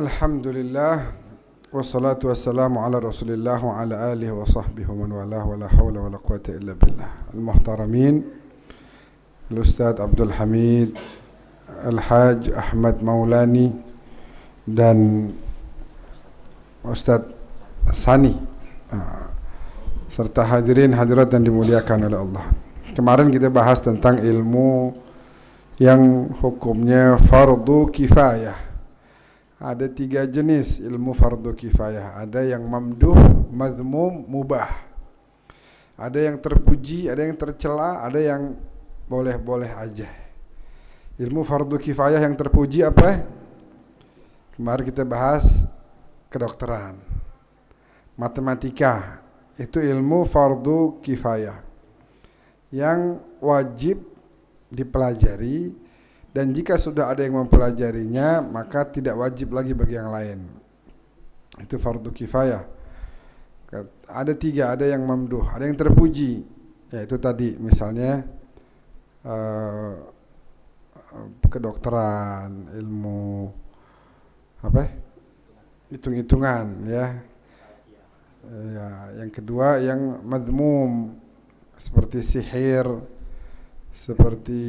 Alhamdulillah wassalatu wassalamu ala Rasulillah wa ala alihi wa sahbihi wa man walah wa la hawla wa la quwata illa billah. Al-muhtaramin, Al-Ustadz Abdul Hamid Al-Haj Ahmad Maulani dan Ustadz Sani serta hadirin hadirat yang dimuliakan oleh Allah. Kemarin kita bahas tentang ilmu yang hukumnya fardu kifayah. Ada 3 jenis ilmu fardu kifayah. Ada yang mamduh, mazmum, mubah. Ada yang terpuji, ada yang tercela, ada yang boleh-boleh aja. Ilmu fardu kifayah yang terpuji apa? Kemarin kita bahas kedokteran, matematika. Itu ilmu fardu kifayah yang wajib dipelajari. Dan jika sudah ada yang mempelajarinya, maka tidak wajib lagi bagi yang lain. Itu fardu kifayah. Ada 3, ada yang mamduh, ada yang terpuji. Yaitu tadi misalnya kedokteran, ilmu hitung-hitungan ya. Yang kedua yang mazmum, seperti sihir, seperti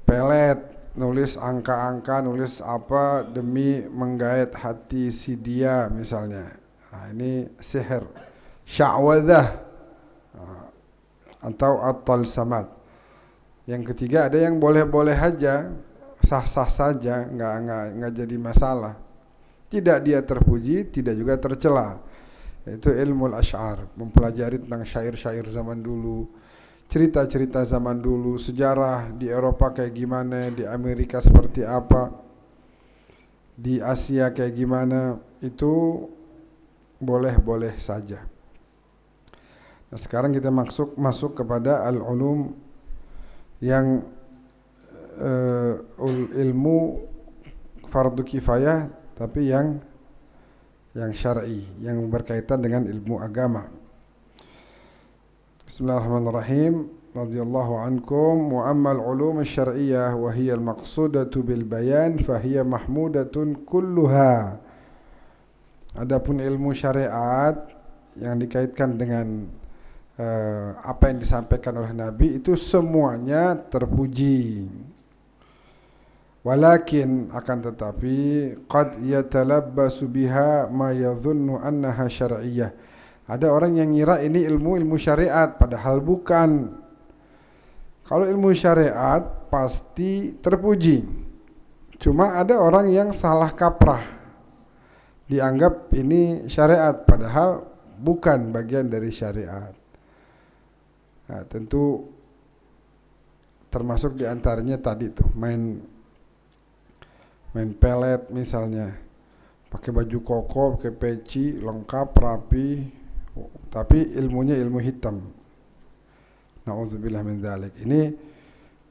pelet, nulis angka-angka, nulis apa demi menggait hati si dia misalnya. Nah, ini sihir, sya'wadah atau at-talsamat. Yang ketiga ada yang boleh-boleh aja, sah-sah saja, enggak jadi masalah. Tidak dia terpuji, tidak juga tercela. Itu ilmu al-asy'ar, mempelajari tentang syair-syair zaman dulu, cerita-cerita zaman dulu, sejarah di Eropa kayak gimana, di Amerika seperti apa, di Asia kayak gimana, itu boleh-boleh saja. Nah, sekarang kita masuk kepada al-ulum yang ilmu fardu kifayah, tapi yang syar'i, yang berkaitan dengan ilmu agama. Bismillahirrahmanirrahim. Radhiyallahu ankum. Wa ammal ulum asy-syar'iyyah wa hiya al-maqsudatu bil bayan fa hiya mahmudatun kulluha. Adapun ilmu syariat yang dikaitkan dengan apa yang disampaikan oleh Nabi itu semuanya terpuji. Walakin akan tetapi qad yatalabbasu biha ma yadhunnu annaha syar'iyyah. Ada orang yang ngira ini ilmu syariat, padahal bukan. Kalau ilmu syariat pasti terpuji. Cuma ada orang yang salah kaprah, dianggap ini syariat, padahal bukan bagian dari syariat. Nah, tentu termasuk diantaranya tadi tuh main pelet misalnya, pakai baju koko, pakai peci, lengkap, rapi, tapi ilmunya ilmu hitam. Na'udzubillah min dzalik. Ini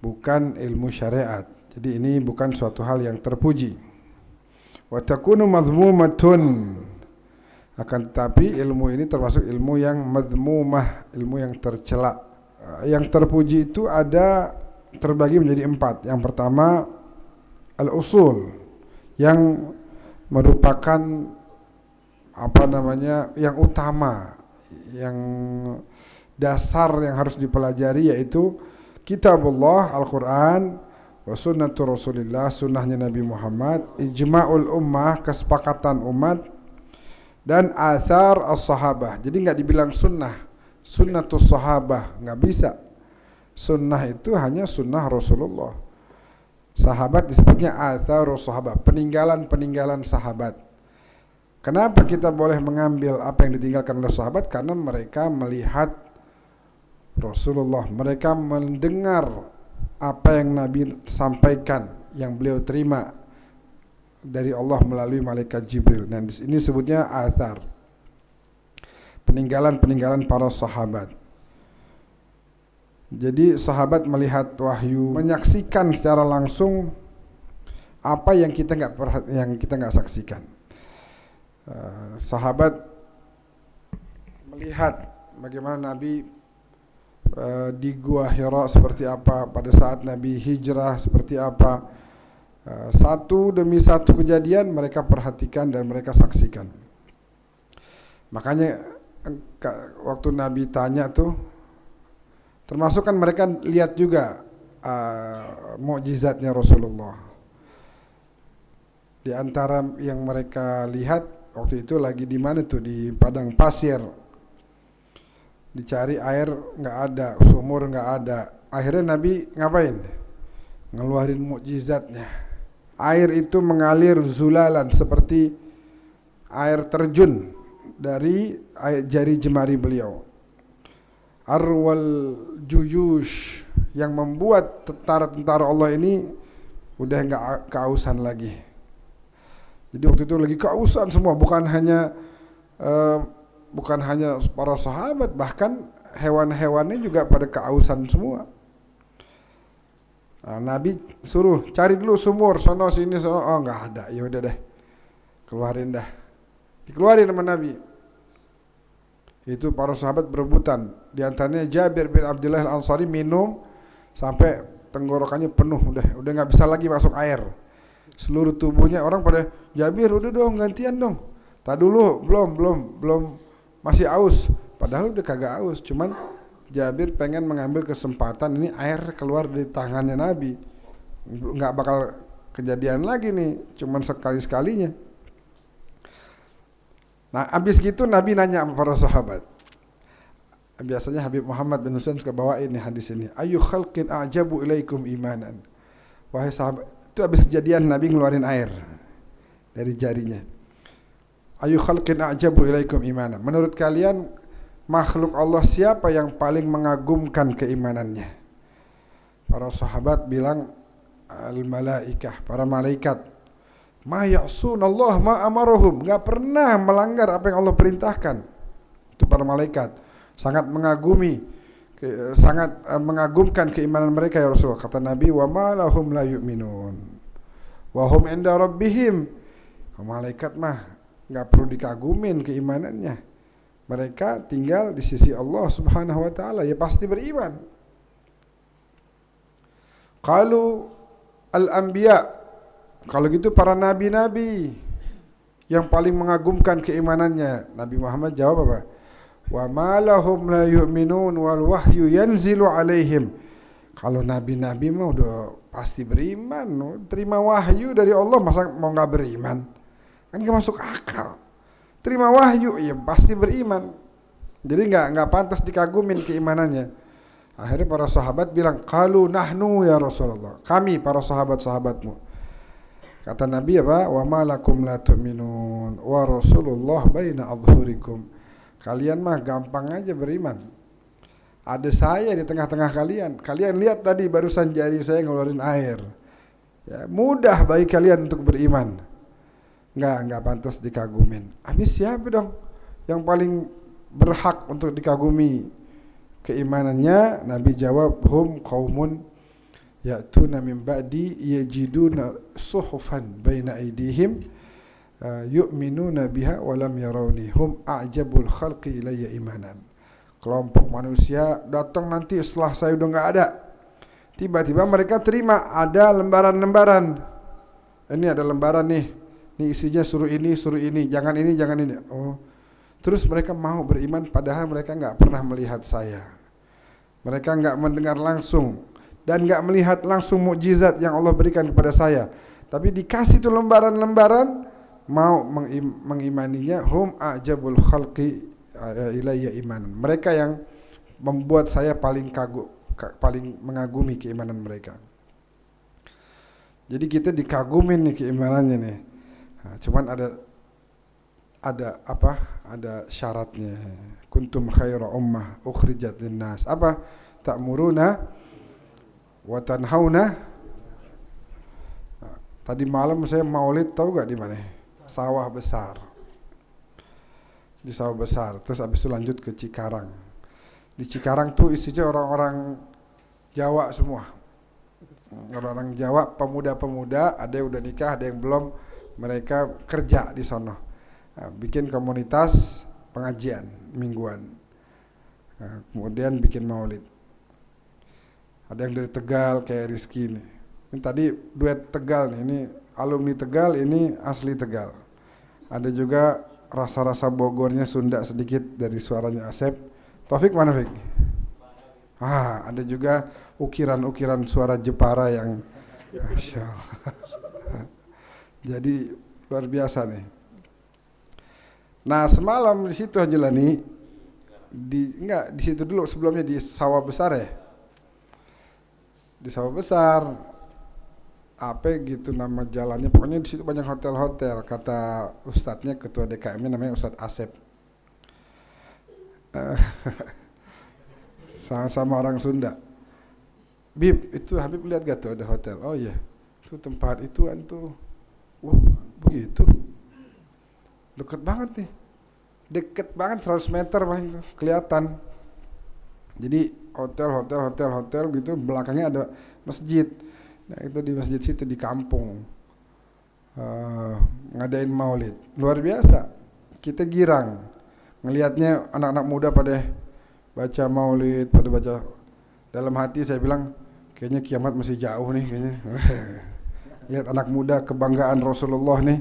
bukan ilmu syariat. Jadi ini bukan suatu hal yang terpuji. Wa takunu madhmumatun. Akan tetapi ilmu ini termasuk ilmu yang madhmumah, ilmu yang tercela. Yang terpuji itu ada terbagi menjadi 4. Yang pertama al-usul, yang merupakan yang utama, yang dasar yang harus dipelajari, yaitu kitabullah Al-Quran wa sunnatu Rasulillah, sunnahnya Nabi Muhammad, ijma'ul ummah, kesepakatan umat, dan athar as-sahabah. Jadi enggak dibilang sunnatus sahabah, enggak bisa. Sunnah itu hanya sunnah Rasulullah. Sahabat disebutnya atharus sahabah, peninggalan sahabat. Kenapa kita boleh mengambil apa yang ditinggalkan oleh sahabat? Karena mereka melihat Rasulullah, mereka mendengar apa yang Nabi sampaikan, yang beliau terima dari Allah melalui malaikat Jibril. Dan ini sebutnya athar, peninggalan para sahabat. Jadi sahabat melihat wahyu, menyaksikan secara langsung apa yang kita nggak saksikan. Sahabat melihat bagaimana Nabi di Gua Hira seperti apa, pada saat Nabi hijrah seperti apa, Satu demi satu kejadian mereka perhatikan dan mereka saksikan. Makanya waktu Nabi tanya tuh, termasuk kan mereka lihat juga mukjizatnya Rasulullah. Di antara yang mereka lihat waktu itu lagi di mana tuh, di padang pasir. Dicari air nggak ada, sumur nggak ada. Akhirnya Nabi ngapain? Ngeluarin mukjizatnya. Air itu mengalir zulalan seperti air terjun dari jari jemari beliau. Arwal juyush, yang membuat tentara-tentara Allah ini udah nggak kehausan lagi. Jadi waktu itu lagi kehausan semua, bukan hanya para sahabat, bahkan hewan-hewannya juga pada kehausan semua. Nah, Nabi suruh cari dulu sumur, sono sini sono, oh nggak ada, ya udah deh, keluarin dah, dikeluarin sama Nabi. Itu para sahabat berebutan, di antaranya Jabir bin Abdullah Al-Ansari minum sampai tenggorokannya penuh, udah nggak bisa lagi masuk air, seluruh tubuhnya. Orang pada, Jabir udah dong gantian dong, tak dulu belum masih aus, padahal udah kagak aus, cuman Jabir pengen mengambil kesempatan ini air keluar dari tangannya Nabi, nggak bakal kejadian lagi nih, cuman sekali-sekalinya. Nah abis gitu Nabi nanya sama para sahabat. Biasanya Habib Muhammad bin Husain suka bawain nih hadis ini. Ayu khalqin a'jabu ilaikum imanan. Wahai sahabat, itu abis kejadian Nabi ngeluarin air dari jarinya. Ayu khalqin a'jabu ilaikum imanan. Menurut kalian makhluk Allah siapa yang paling mengagumkan keimanannya? Para sahabat bilang al-malaikah, para malaikat. Ma ya'sunallah ma amarohum, enggak pernah melanggar apa yang Allah perintahkan. Itu para malaikat sangat mengagumkan keimanan mereka ya Rasulullah. Kata Nabi, wa ma lahum la yu'minun wa hum inda rabbihim. Malaikat mah enggak perlu dikagumin keimanannya. Mereka tinggal di sisi Allah Subhanahu wa taala, ya pasti beriman. Qalu al-anbiya, kalau gitu para nabi-nabi yang paling mengagumkan keimanannya. Nabi Muhammad jawab apa? Wa ma lahum la yu'minun wal wahyu yanzilu alaihim. Kalau nabi-nabi mah udah pasti beriman, terima wahyu dari Allah, masa mau enggak beriman? Kan enggak masuk akal. Terima wahyu, ya pasti beriman. Jadi nggak pantas dikagumin keimanannya. Akhirnya para sahabat bilang, qalu nahnu ya Rasulullah, kami para sahabat-sahabatmu. Kata Nabi apa? Wa ma lakum la tu'minun wa Rasulullah baina adhhurikum. Kalian mah gampang aja beriman. Ada saya di tengah-tengah kalian. Kalian lihat tadi barusan jari saya ngeluarin air. Ya, mudah bagi kalian untuk beriman. Enggak pantas dikagumin. Habis siapa dong yang paling berhak untuk dikagumi keimanannya? Nabi jawab, hum qaumun ya'tuna min ba'di yajiduna suhufan baina aydihim yu'minuna biha wa lam yarawni hum a'jabul khalqi ilayya imanan. Kelompok manusia datang nanti setelah saya udah enggak ada. Tiba-tiba mereka terima ada lembaran-lembaran. Ini ada lembaran nih. Ini isinya suruh ini, jangan ini, jangan ini. Oh, terus mereka mau beriman padahal mereka nggak pernah melihat saya. Mereka nggak mendengar langsung dan nggak melihat langsung mukjizat yang Allah berikan kepada saya. Tapi dikasih tuh lembaran-lembaran, mau mengimaninya. Hum a'jabul khalqi ilayya imanan. Mereka yang membuat saya paling mengagumi keimanan mereka. Jadi kita dikagumin nih keimanannya nih. Nah, cuman ada syaratnya. Kuntum khaira ummah ukhrijat linnas. Apa? Ta'muruna wa tanhauna. Nah, tadi malam saya maulid, tahu gak di mana? Sawah besar. Di sawah besar. Terus habis itu lanjut ke Cikarang. Di Cikarang tuh isinya orang-orang Jawa semua. Orang-orang Jawa, pemuda-pemuda, ada yang udah nikah, ada yang belum. Mereka kerja di sana, bikin komunitas pengajian mingguan, kemudian bikin maulid. Ada yang dari Tegal kayak Rizky ini, Ini tadi duet Tegal nih, ini alumni Tegal, ini asli Tegal. Ada juga rasa-rasa Bogornya, Sunda sedikit dari suaranya Asep. Taufik mana Fik? Ada juga ukiran-ukiran suara Jepara yang Masya Allah. Jadi luar biasa nih. Nah semalam di situ Haji Lani, di situ dulu sebelumnya di Sawah Besar ya. Di Sawah Besar, apa gitu nama jalannya, pokoknya di situ banyak hotel-hotel. Kata ustadznya, ketua DKM-nya namanya Ustadz Asep. Sama-sama orang Sunda. Bib, itu Habib lihat gak tuh ada hotel? Oh iya, itu tempat ituan tuh. Wow, begitu. Deket banget nih. Deket banget 100 meter paling kelihatan. Jadi hotel gitu, belakangnya ada masjid. Nah itu di masjid situ di kampung ngadain maulid. Luar biasa. Kita girang ngelihatnya, anak-anak muda pada baca maulid, pada baca. Dalam hati saya bilang, kayaknya kiamat masih jauh nih kayaknya. Lihat anak muda kebanggaan Rasulullah nih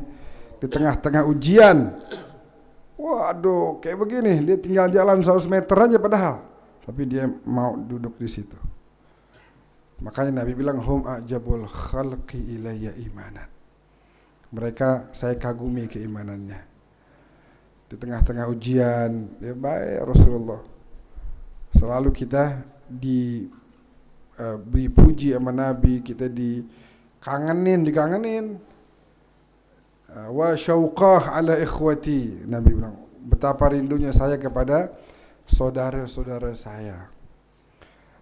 di tengah-tengah ujian. Waduh, kayak begini, dia tinggal jalan 100 meter aja padahal, tapi dia mau duduk di situ. Makanya Nabi bilang, hum a'jabul khalqi ilayya imanan. Mereka saya kagumi keimanannya. Di tengah-tengah ujian, dia baik Rasulullah. Selalu kita diberi puji sama Nabi, kita dikangenin. Wa syauqah ala ikhwati. Nabi bilang, betapa rindunya saya kepada saudara-saudara saya.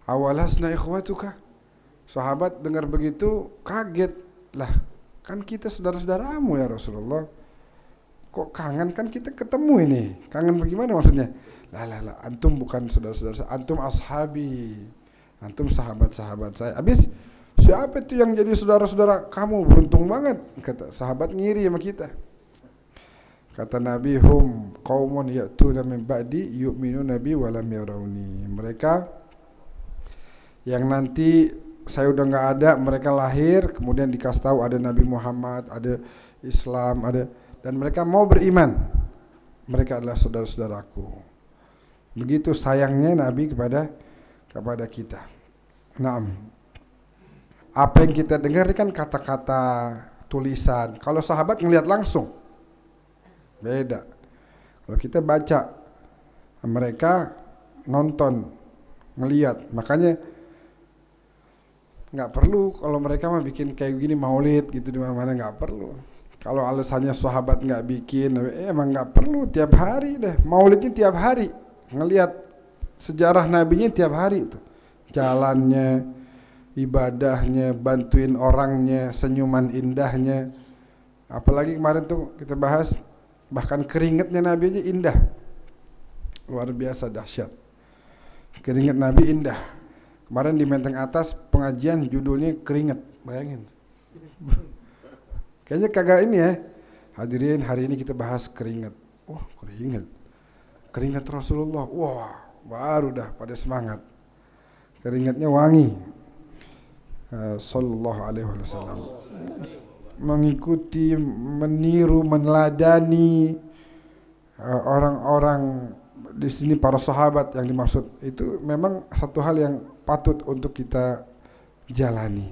Awalasna ikhwatuka. Sahabat dengar begitu kaget. Lah, kan kita saudara-saudaramu ya Rasulullah. Kok kangen, kan kita ketemu ini. Kangen bagaimana maksudnya? Lah, antum bukan saudara-saudara saya, antum ashabi. Antum sahabat-sahabat saya. Habis siapa itu yang jadi saudara-saudara kamu? Beruntung banget. Kata sahabat ngiri sama kita. Kata Nabi, hum qaumun ya'tuna min ba'di yu'minu nabi wa lam yarawni. Mereka yang nanti saya udah enggak ada, mereka lahir kemudian dikasih tahu ada Nabi Muhammad, ada Islam, ada, dan mereka mau beriman. Mereka adalah saudara-saudaraku. Begitu sayangnya Nabi kepada kita. Naam. Apa yang kita dengar kan kata-kata tulisan. Kalau sahabat ngelihat langsung, beda. Kalau kita baca, mereka nonton, ngelihat. Makanya nggak perlu kalau mereka mah bikin kayak gini maulid gitu di mana-mana, nggak perlu. Kalau alasannya sahabat nggak bikin, emang nggak perlu tiap hari deh. Maulidnya tiap hari, ngelihat sejarah nabinya tiap hari itu, jalannya, ibadahnya, bantuin orangnya, senyuman indahnya. Apalagi kemarin tuh kita bahas, bahkan keringatnya Nabi aja indah, luar biasa dahsyat. Keringat Nabi indah. Kemarin di Menteng Atas pengajian judulnya keringat, bayangin. Kayaknya kagak ini ya. Hadirin, hari ini kita bahas keringat. Wah, keringat Rasulullah. Wah, baru dah pada semangat. Keringatnya wangi. Sallallahu alaihi wasallam. Mengikuti, meniru, meneladani orang-orang di sini, para sahabat yang dimaksud itu memang satu hal yang patut untuk kita jalani.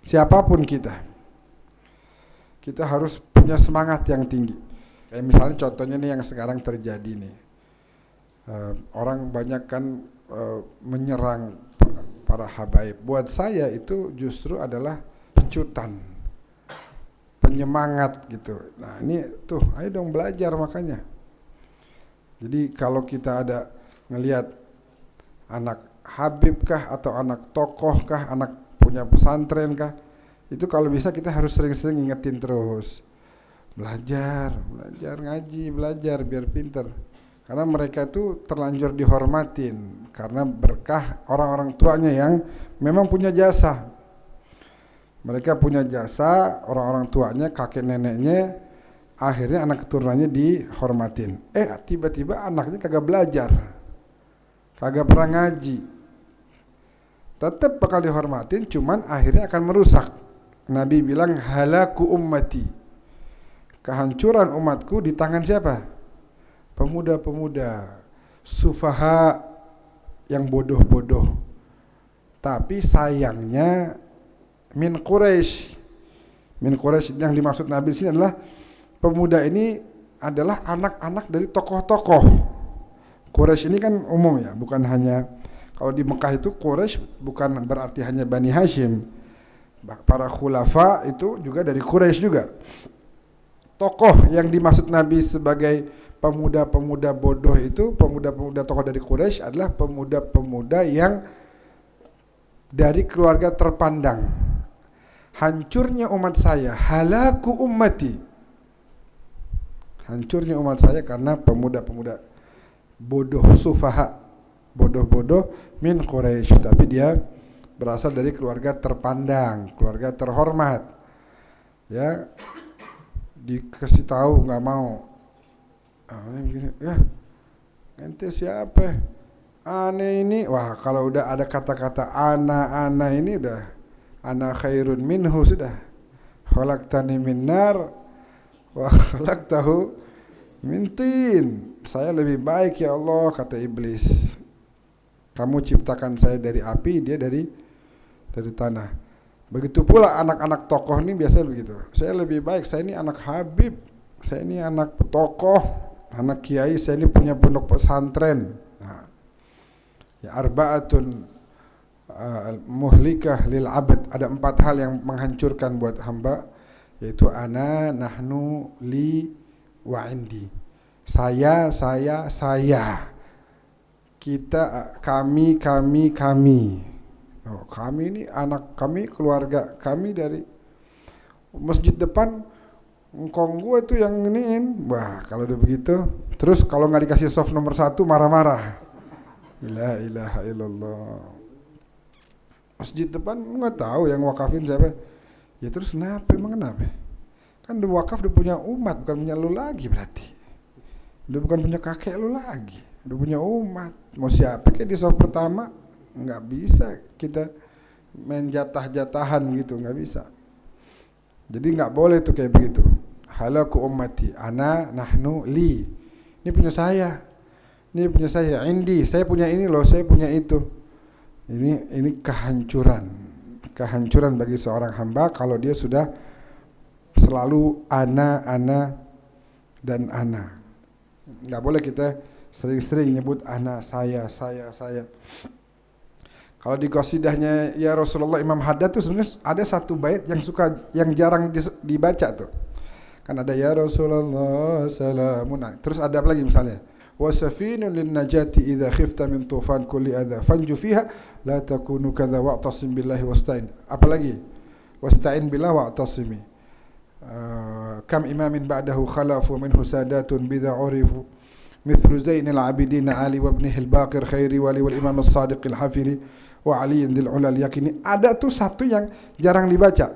Siapapun kita harus punya semangat yang tinggi. Kayak misalnya contohnya nih yang sekarang terjadi nih, orang banyak kan menyerang para habaib. Buat saya itu justru adalah pecutan, penyemangat gitu. Nah ini tuh, ayo dong belajar makanya. Jadi kalau kita ada ngelihat anak habib kah, atau anak tokoh kah, anak punya pesantren kah, itu kalau bisa kita harus sering-sering ingetin terus. Belajar ngaji, belajar biar pinter. Karena mereka itu terlanjur dihormatin karena berkah orang-orang tuanya yang memang punya jasa. Mereka punya jasa, orang-orang tuanya, kakek neneknya, akhirnya anak keturunannya dihormatin. Tiba-tiba anaknya kagak belajar, kagak pernah ngaji, tetap bakal dihormatin, cuman akhirnya akan merusak. Nabi bilang halaku ummati, kehancuran umatku di tangan siapa? Pemuda-pemuda sufaha yang bodoh-bodoh. Tapi sayangnya min Quraisy. Min Quraisy yang dimaksud Nabi di sini adalah pemuda ini adalah anak-anak dari tokoh-tokoh. Quraisy ini kan umum ya, bukan hanya kalau di Mekah itu Quraisy bukan berarti hanya Bani Hashim. Para khulafa itu juga dari Quraisy juga. Tokoh yang dimaksud Nabi sebagai pemuda-pemuda bodoh itu, pemuda-pemuda tokoh dari Quraisy adalah pemuda-pemuda yang dari keluarga terpandang. Hancurnya umat saya, halaku ummati. Hancurnya umat saya karena pemuda-pemuda bodoh, sufaha, bodoh-bodoh min Quraisy, tapi dia berasal dari keluarga terpandang, keluarga terhormat. Ya, dikasih tahu nggak mau. Ini begini, ya, ente siapa? Aneh ini, wah kalau udah ada kata-kata ana ini udah ana khairun minhu sudah. Khalaqtani min nar wa khalaqtahu min tin. Saya lebih baik ya Allah, kata iblis. Kamu ciptakan saya dari api, dia dari tanah. Begitu pula anak-anak tokoh ini biasanya begitu. Saya lebih baik, saya ini anak Habib, saya ini anak tokoh, anak kiai, saya ini punya pondok pesantren. Nah, ya arba'atun muhlikah lil abad, ada 4 hal yang menghancurkan buat hamba, yaitu ana, nahnu, li, wa indi. Saya, kita, kami. Oh, kami ini anak kami, keluarga kami dari masjid depan, engkong gue tuh yang iniin. Wah, kalau udah begitu, terus kalau nggak dikasih soft nomor 1 marah-marah. La ilaha illallah. Masjid depan nggak tahu yang wakafin siapa. Ya terus kenapa? Emang kenapa? Kan udah wakaf, udah punya umat, bukan punya lu lagi berarti. Udah bukan punya kakek lu lagi, udah punya umat. Mau siapa kayak di soft pertama? Nggak bisa kita main jatah-jatahan gitu, nggak bisa. Jadi nggak boleh tuh kayak begitu. Halaku ummati, ana, nahnu, li. Ini punya saya, ini punya saya, indi, saya punya ini loh, saya punya itu. Ini kehancuran bagi seorang hamba kalau dia sudah selalu ana dan ana. Nggak boleh kita sering-sering nyebut ana, saya. Kalau di qasidahnya ya Rasulullah Imam Haddad tuh sebenarnya ada satu bait yang jarang dibaca tuh. Kan ada ya Rasulullah salamun. Terus ada apa lagi misalnya? Wa safinun lin najati idza khifta min tufan kulli adha fanju fiha la takunu kadza wa'tasim billahi wasta'in. Apalagi? Wasta'in billahi wa'tasimi. Kam imamin ba'dahu khalafu minhu sadatun bidza urifu مثل زين العابدين علي وابنه الباقر خيري ولي والإمام الصادق الحافظ وعلي ذي العلا اليقين. Ada tuh satu yang jarang dibaca.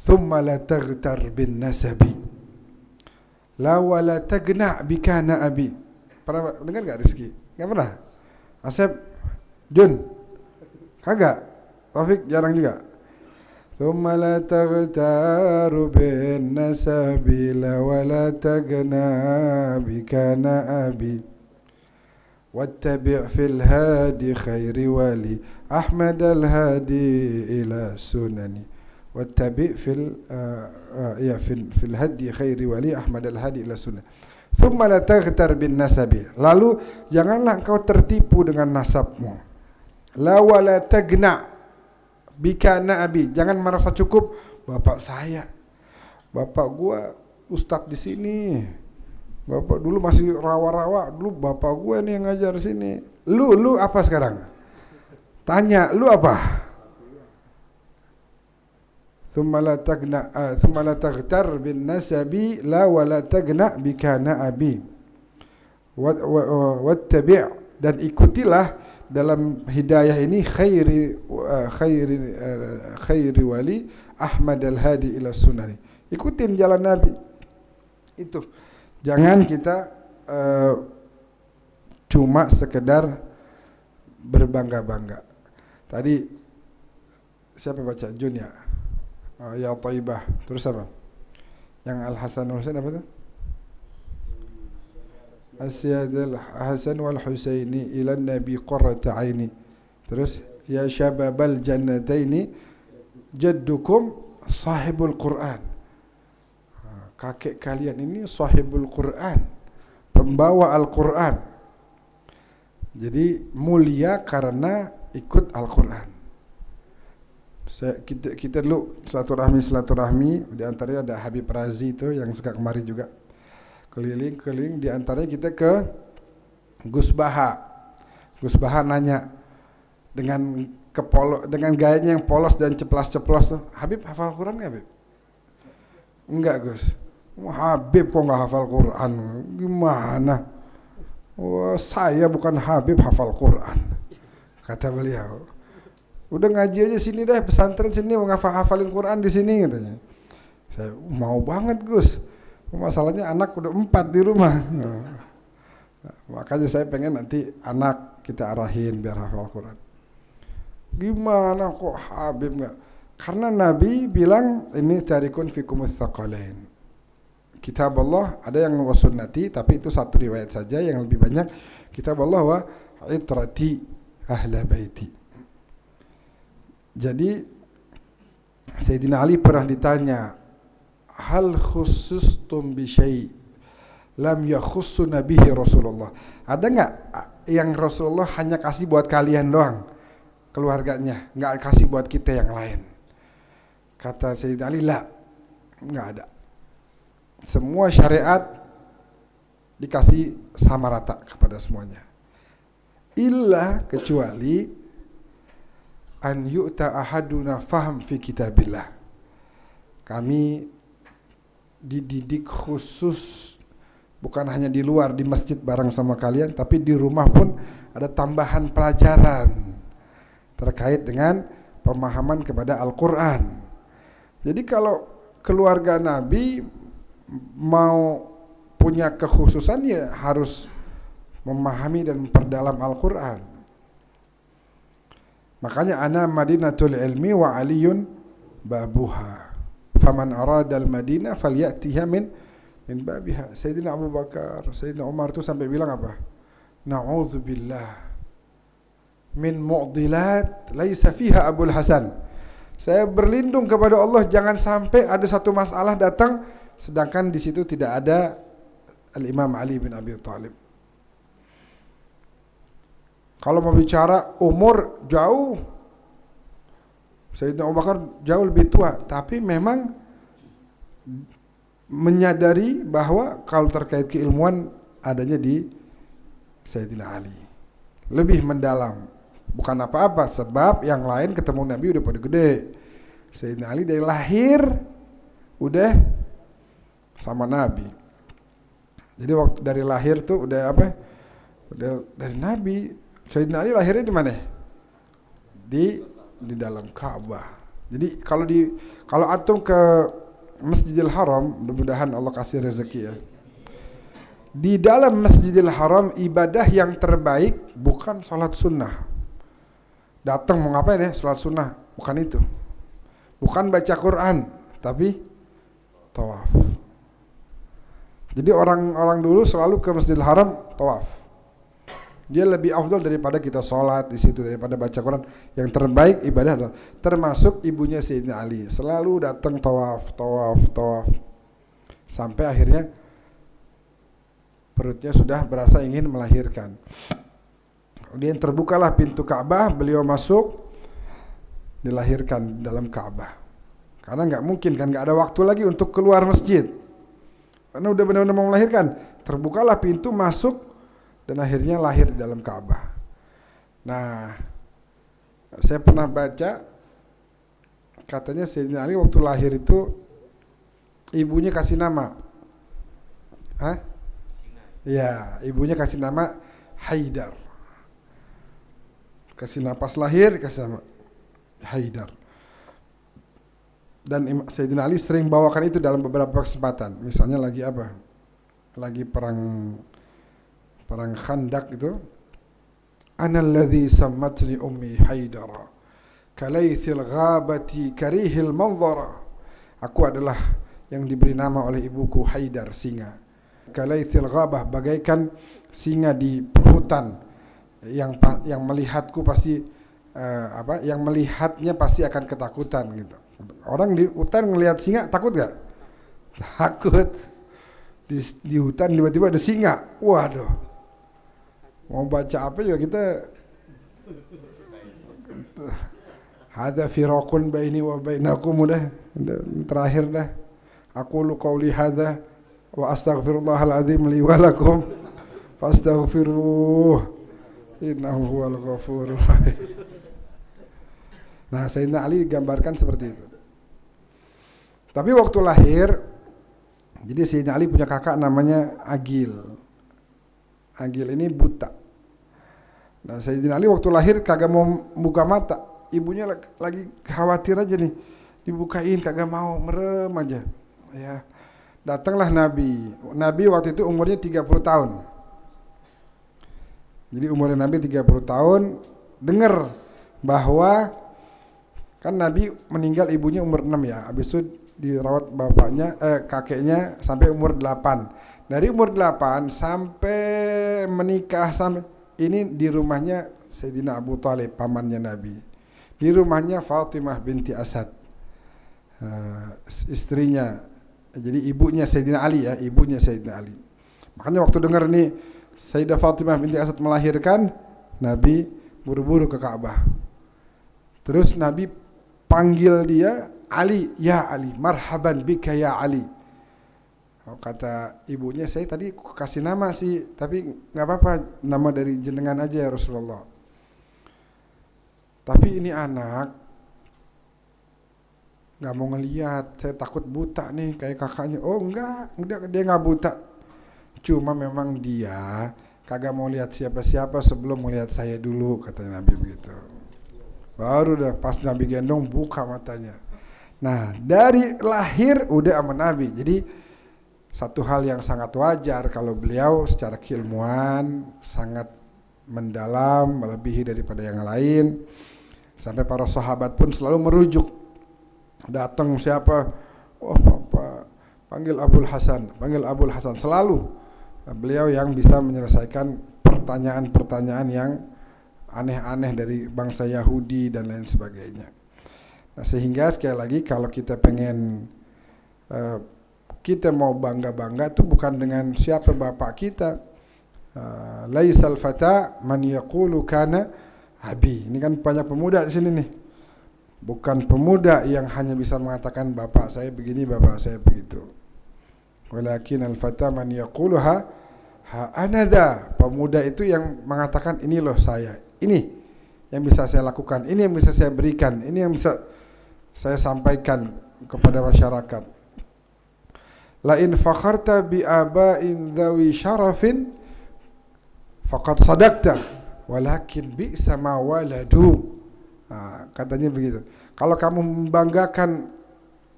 ثم لا تغتر بالنسب لا ولا تجنع بكان أبي. Pernah dengar nggak Rizky? Nggak pernah. Asep, Jun, kagak. Taufik jarang juga. ثم لا تغتر بالنسب لا ولا تجنى بكان أبي واتبع في الهادي خير ولي أحمد الهادي إلى سنن واتبع في الهادي خير ولي أحمد الهادي إلى سنن ثم لا تغتر بالنسب. Lalu janganlah engkau tertipu dengan nasabmu. La wala tagna bika na'abi, jangan merasa cukup. Bapak saya, bapak gua ustadz di sini, bapak dulu masih rawa-rawa, dulu bapak gua nih yang ngajar sini. Lu apa sekarang? Tanya, lu apa? Thumma la taghtar bin nasabi la wala tagna bika na'abi wattabi' dan ikutilah dalam hidayah ini khairi wali Ahmad al-Hadi ila sunani. Ikutin jalan Nabi. Itu. Jangan kita cuma sekedar berbangga-bangga. Tadi siapa baca? Jun ya? Ya Taibah. Terus apa? Yang Al-Hasan wal Husain apa tuh? Asyadul Hasan wal Husaini ila Nabi qurrata aini. Terus ya syababal jannataini jaddukum sahibul Quran. Kakek kalian ini sahibul Quran, pembawa Al-Quran. Jadi mulia karena ikut Al-Quran. Kita dulu silaturahmi di antaranya ada Habib Razi itu yang suka kemari juga. Keliling-keliling di antaranya kita ke Gus Baha. Gus Baha nanya dengan dengan gayanya yang polos dan ceplas-ceplos tuh, Habib hafal Quran nggak, Habib? Enggak, Gus. Habib kok nggak hafal Quran? Gimana? Wah, saya bukan Habib hafal Quran, kata beliau. Udah ngaji aja sini deh, pesantren sini, mau hafalin Quran di sini katanya. Saya mau banget, Gus. Masalahnya anak udah 4 di rumah. Makanya saya pengen nanti anak kita arahin biar hafal Quran. Gimana kok Habib nggak? Karena Nabi bilang ini tarikun fikumus tsaqalain. Kitab Allah ada yang wa sunnati, tapi itu satu riwayat saja. Yang lebih banyak kitab Allah wa itrati ahla baiti. Jadi Sayyidina Ali pernah ditanya, hal khusustum bi syai' lam yakhussu nabihi Rasulullah. Ada enggak yang Rasulullah hanya kasih buat kalian doang, keluarganya, enggak kasih buat kita yang lain? Kata Sayyidina Ali, la, enggak ada. Semua syariat dikasih sama rata kepada semuanya. Illa kecuali an yu'ta ahaduna faham fi kitabillah. Kami dididik khusus, bukan hanya di luar di masjid bareng sama kalian, tapi di rumah pun ada tambahan pelajaran terkait dengan pemahaman kepada Al-Quran. Jadi kalau keluarga Nabi mau punya kekhususan, ya harus memahami dan memperdalam Al-Quran. Makanya ana madinatul ilmi wa aliyun babuha. Faman arada al-madinah falyatiha min babiha. Sayyidina Abu Bakar, Sayyidina Umar itu sampai bilang apa? Na'udzubillah min mu'dilat laisa fiha Abul Hasan. Saya berlindung kepada Allah jangan sampai ada satu masalah datang sedangkan di situ tidak ada Al-Imam Ali bin Abi Thalib. Kalau mau bicara umur jauh, Sayyidina Abu Bakar jauh lebih tua, tapi memang menyadari bahwa kalau terkait keilmuan adanya di Sayyidina Ali. Lebih mendalam. Bukan apa-apa, sebab yang lain ketemu Nabi udah pada gede. Sayyidina Ali dari lahir udah sama Nabi. Jadi waktu dari lahir tuh udah apa? Udah dari Nabi. Sayyidina Ali lahirnya di mana? Di dalam Ka'bah. Jadi kalau antum ke Masjidil Haram, mudah-mudahan Allah kasih rezeki ya. Di dalam Masjidil Haram ibadah yang terbaik bukan salat sunnah. Datang mau ngapain ya? Salat sunnah, bukan itu. Bukan baca Quran, tapi tawaf. Jadi orang-orang dulu selalu ke Masjidil Haram tawaf. Dia lebih afdal daripada kita sholat di situ, daripada baca Quran. Yang terbaik ibadah adalah termasuk ibunya Sayyidina Ali. Selalu datang tawaf. Sampai akhirnya perutnya sudah berasa ingin melahirkan. Kemudian terbukalah pintu Ka'bah, beliau masuk, dilahirkan dalam Ka'bah. Karena nggak mungkin kan, nggak ada waktu lagi untuk keluar masjid. Karena udah benar-benar mau melahirkan. Terbukalah pintu, masuk, dan akhirnya lahir di dalam Ka'bah. Nah, saya pernah baca katanya Sayyidina Ali waktu lahir itu ibunya kasih nama. Hah? Ya, ibunya kasih nama Haidar. Kasih napas lahir, kasih nama Haidar. Dan Sayyidina Ali sering bawakan itu dalam beberapa kesempatan. Misalnya lagi apa? Lagi perang Khandak itu, analladzi sammatni ummi Haidara kalaithil ghabati karihil manzara. Aku adalah yang diberi nama oleh ibuku Haidar, singa. Kalaithil ghabah, bagaikan singa di hutan yang melihatku pasti yang melihatnya pasti akan ketakutan gitu. Orang di hutan ngelihat singa takut gak? Takut. Di hutan tiba-tiba ada singa. Waduh. Mau baca apa juga kita hadza firaqun baini wa bainakum, udah terakhir dah. Aqulu qawli hadza wa astaghfirullahal azim li wa lakum fastaghfiruh innahu huwal ghafurur rahim. Nah, Sayyidina Ali gambarkan seperti itu. Tapi waktu lahir, jadi Sayyidina Ali punya kakak namanya Agil. Agil ini buta. Nah, Sayyidina Ali waktu lahir kagak mau buka mata. Ibunya lagi khawatir aja nih. Dibukain kagak mau, merem aja. Ya. Datanglah Nabi. Nabi waktu itu umurnya 30 tahun. Jadi umurnya Nabi 30 tahun, dengar bahwa kan Nabi meninggal ibunya umur 6 ya. Habis itu dirawat kakeknya sampai umur 8. Dari umur 8 sampai menikah sampai ini di rumahnya Sayyidina Abu Thalib, pamannya Nabi. Di rumahnya Fatimah binti Asad, istrinya. Jadi ibunya Sayyidina Ali ya, ibunya Sayyidina Ali. Makanya waktu dengar nih Sayyidah Fatimah binti Asad melahirkan, Nabi buru-buru ke Ka'bah. Terus Nabi panggil dia Ali, ya Ali, marhaban bika ya Ali. Kata ibunya, saya tadi kasih nama sih, tapi nggak apa-apa, nama dari jenengan aja ya Rasulullah. Tapi ini anak nggak mau ngelihat, saya takut buta nih kayak kakaknya. Oh enggak, dia nggak buta. Cuma memang dia kagak mau lihat siapa-siapa sebelum melihat saya dulu, kata Nabi begitu. Baru dah pas Nabi gendong buka matanya. Nah, dari lahir udah sama Nabi. Jadi satu hal yang sangat wajar kalau beliau secara keilmuan sangat mendalam, melebihi daripada yang lain. Sampai para sahabat pun selalu merujuk. Datang siapa? Oh, Papa, panggil Abul Hasan, panggil Abul Hasan. Selalu beliau yang bisa menyelesaikan pertanyaan-pertanyaan yang aneh-aneh dari bangsa Yahudi dan lain sebagainya. Nah, sehingga sekali lagi kalau kita pengen kita mau bangga-bangga itu bukan dengan siapa bapak kita. Laisal fata man yaqulu kana abi. Ini kan banyak pemuda di sini nih. Bukan pemuda yang hanya bisa mengatakan bapak saya begini, bapak saya begitu. Walakin al-fata man yaqulu ha anadha. Pemuda itu yang mengatakan ini loh saya. Ini yang bisa saya lakukan, ini yang bisa saya berikan, ini yang bisa saya sampaikan kepada masyarakat. La in fakharta bi aba'in dhawi syarafin faqad sadaqta walakin bi'sa ma waladu. Katanya begitu. Kalau kamu membanggakan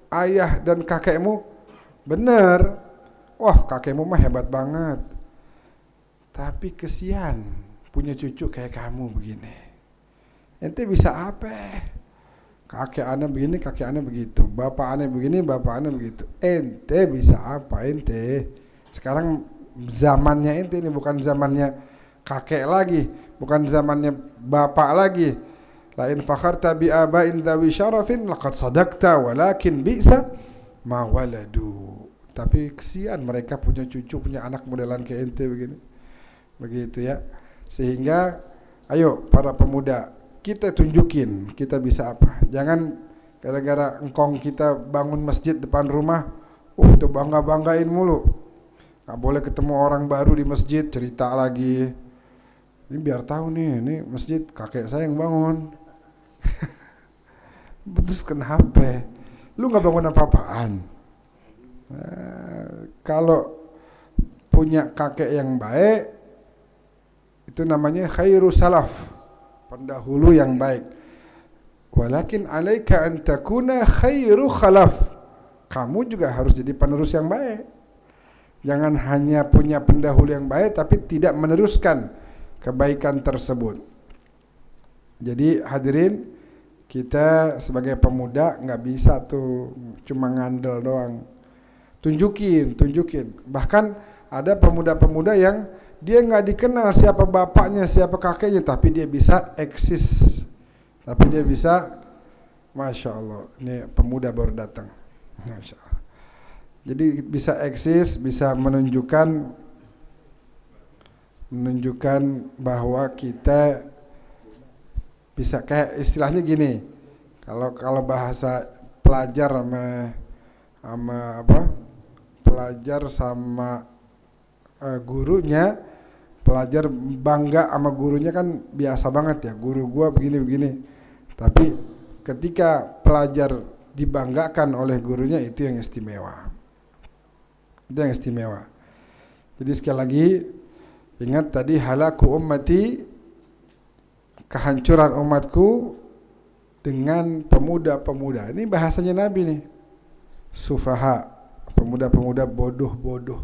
ayah dan kakekmu, benar. Wah, kakekmu mah hebat banget. Tapi kesian punya cucu kayak kamu begini. Ente bisa apa? Kakek aneh begini, kakek aneh begitu. Bapak aneh begini, bapak aneh begitu. Ente bisa apa ente? Sekarang zamannya ente ini bukan zamannya kakek lagi, bukan zamannya bapak lagi. La in fakharta bi aba'in dhawi syarafin laqad sadaqta walakin bi'sa ma waladu. Tapi kesian mereka punya cucu, punya anak modelan kayak ente begini. Begitu ya. Sehingga ayo para pemuda, kita tunjukin kita bisa apa. Jangan gara-gara engkong kita bangun masjid depan rumah, itu bangga-banggain mulu. Gak boleh ketemu orang baru di masjid cerita lagi. Ini biar tahu nih, ini masjid kakek saya yang bangun. Terus kenapa? Lu gak bangun apa-apaan. Kalau punya kakek yang baik, itu namanya khairu salaf, pendahulu yang baik. Walakin alaika an takuna khairu khalaf. Kamu juga harus jadi penerus yang baik. Jangan hanya punya pendahulu yang baik tapi tidak meneruskan kebaikan tersebut. Jadi hadirin, Kita sebagai pemuda nggak bisa tuh cuma ngandel doang. Tunjukin. Bahkan ada pemuda-pemuda yang dia nggak dikenal siapa bapaknya, siapa kakeknya, tapi dia bisa eksis. Tapi dia bisa, Masya Allah, ini pemuda baru datang. Masya Allah. Jadi bisa eksis, bisa menunjukkan bahwa kita bisa, kayak istilahnya gini. Kalau bahasa pelajar sama pelajar sama gurunya, pelajar bangga sama gurunya kan biasa banget ya, guru gua begini. Tapi ketika pelajar dibanggakan oleh gurunya, itu yang istimewa. Jadi sekali lagi ingat tadi, halaku ummati, kehancuran umatku dengan pemuda-pemuda. Ini bahasanya Nabi nih. Sufaha, pemuda-pemuda bodoh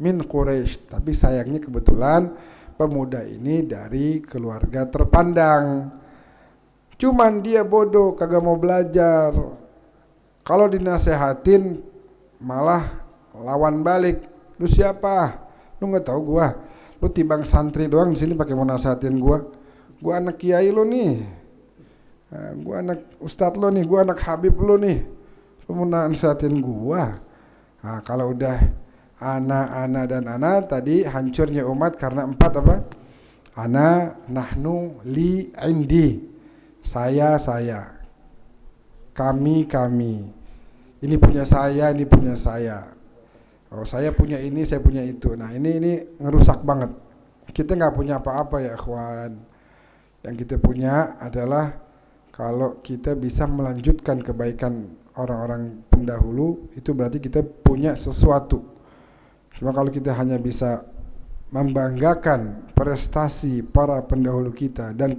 min Quraisy. Tapi sayangnya kebetulan pemuda ini dari keluarga terpandang. Cuman dia bodoh, kagak mau belajar. Kalau dinasehatin malah lawan balik. Lu siapa? Lu nggak tahu gua. Lu tibang santri doang di sini pakai mau nasehatin gua. Gua anak kiai lu nih. Gua anak ustadz lu nih, gua anak habib lu nih. Lu mau nasehatin gua. Nah, kalau udah ana dan ana tadi hancurnya umat karena 4 apa? Ana, nahnu, li, indi. Saya. Kami. Ini punya saya. Oh, saya punya ini, saya punya itu. Nah, ini ngerusak banget. Kita nggak punya apa-apa ya, ikhwan. Yang kita punya adalah kalau kita bisa melanjutkan kebaikan orang-orang pendahulu, itu berarti kita punya sesuatu. Cuma kalau kita hanya bisa membanggakan prestasi para pendahulu kita dan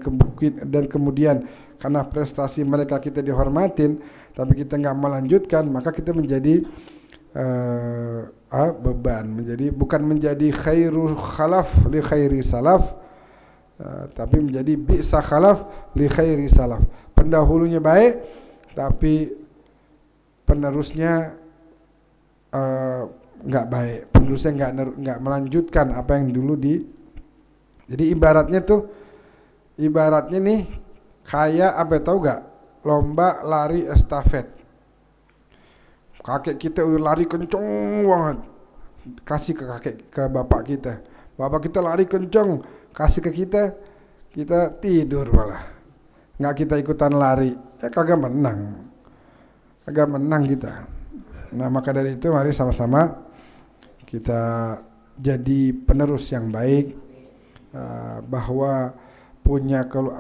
kemudian karena prestasi mereka kita dihormatin, tapi kita nggak melanjutkan, maka kita menjadi beban, bukan menjadi khairu khalaf li khairi salaf, tapi menjadi bi'sa khalaf li khairi salaf. Pendahulunya baik, tapi penerusnya nggak baik, penerusnya nggak melanjutkan apa yang dulu jadi ibaratnya nih kayak apa, tahu nggak, lomba lari estafet. Kakek kita udah lari kenceng banget, kasih ke bapak kita lari kenceng, kasih ke kita tidur malah, nggak kita ikutan lari, ya kagak menang kita. Nah, maka dari itu mari sama-sama kita jadi penerus yang baik, bahwa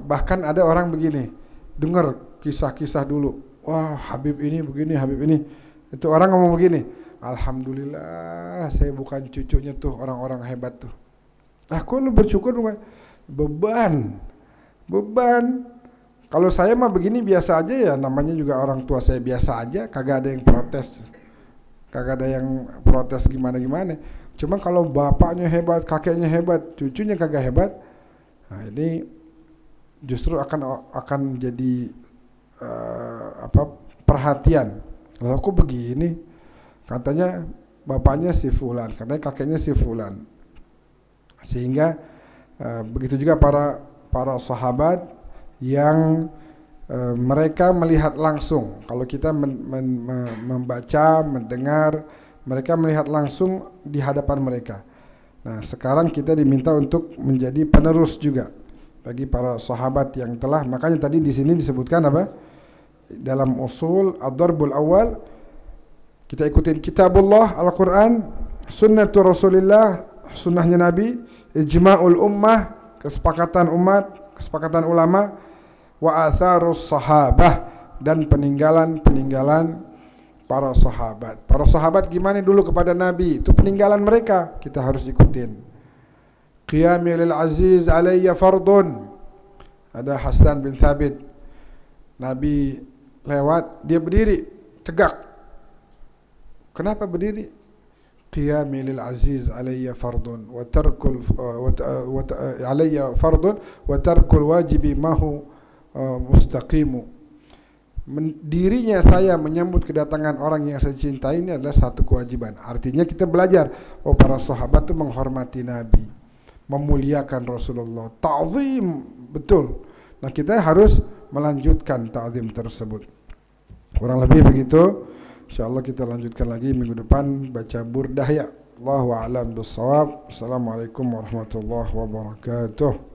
bahkan ada orang begini, dengar kisah-kisah dulu, wah Habib ini begini, Habib ini, itu orang ngomong begini, alhamdulillah saya bukan cucunya tuh orang-orang hebat tuh. Kok lu bersyukur? Beban. Kalau saya mah begini biasa aja ya, namanya juga orang tua saya biasa aja, kagak ada yang protes gimana. Cuma kalau bapaknya hebat, kakeknya hebat, cucunya kagak hebat, nah ini justru akan jadi perhatian. Lalu kok begini? Katanya bapaknya si fulan, katanya kakeknya si fulan. Sehingga begitu juga para sahabat yang mereka melihat langsung. Kalau kita membaca, mendengar, mereka melihat langsung di hadapan mereka. Nah, sekarang kita diminta untuk menjadi penerus juga bagi para sahabat yang telah. Makanya tadi di sini disebutkan apa? Dalam usul ad-darbul awal, kita ikutin kitabullah Al-Quran, sunnatu Rasulillah, sunnahnya Nabi, ijma'ul ummah, kesepakatan umat, kesepakatan ulama, wa atharus sahabah, dan peninggalan para sahabat. Para sahabat gimana dulu kepada Nabi, itu peninggalan mereka, kita harus ikutin. Qiyami lil aziz alayya fardun. Ada Hasan bin Thabit, Nabi lewat, dia berdiri tegak. Kenapa berdiri? Qiyami lil aziz alayya fardun wa tarkul alayya fardun wa tarkul wajibi mahu mustaqimu. Dirinya saya menyambut kedatangan orang yang saya cintai ini adalah satu kewajiban. Artinya kita belajar, para sahabat itu menghormati Nabi, memuliakan Rasulullah, ta'zim betul. Nah, kita harus melanjutkan ta'zim tersebut. Kurang lebih begitu. Insyaallah kita lanjutkan lagi minggu depan baca burdah ya. Allahu a'lam bissawab. Assalamualaikum warahmatullahi wabarakatuh.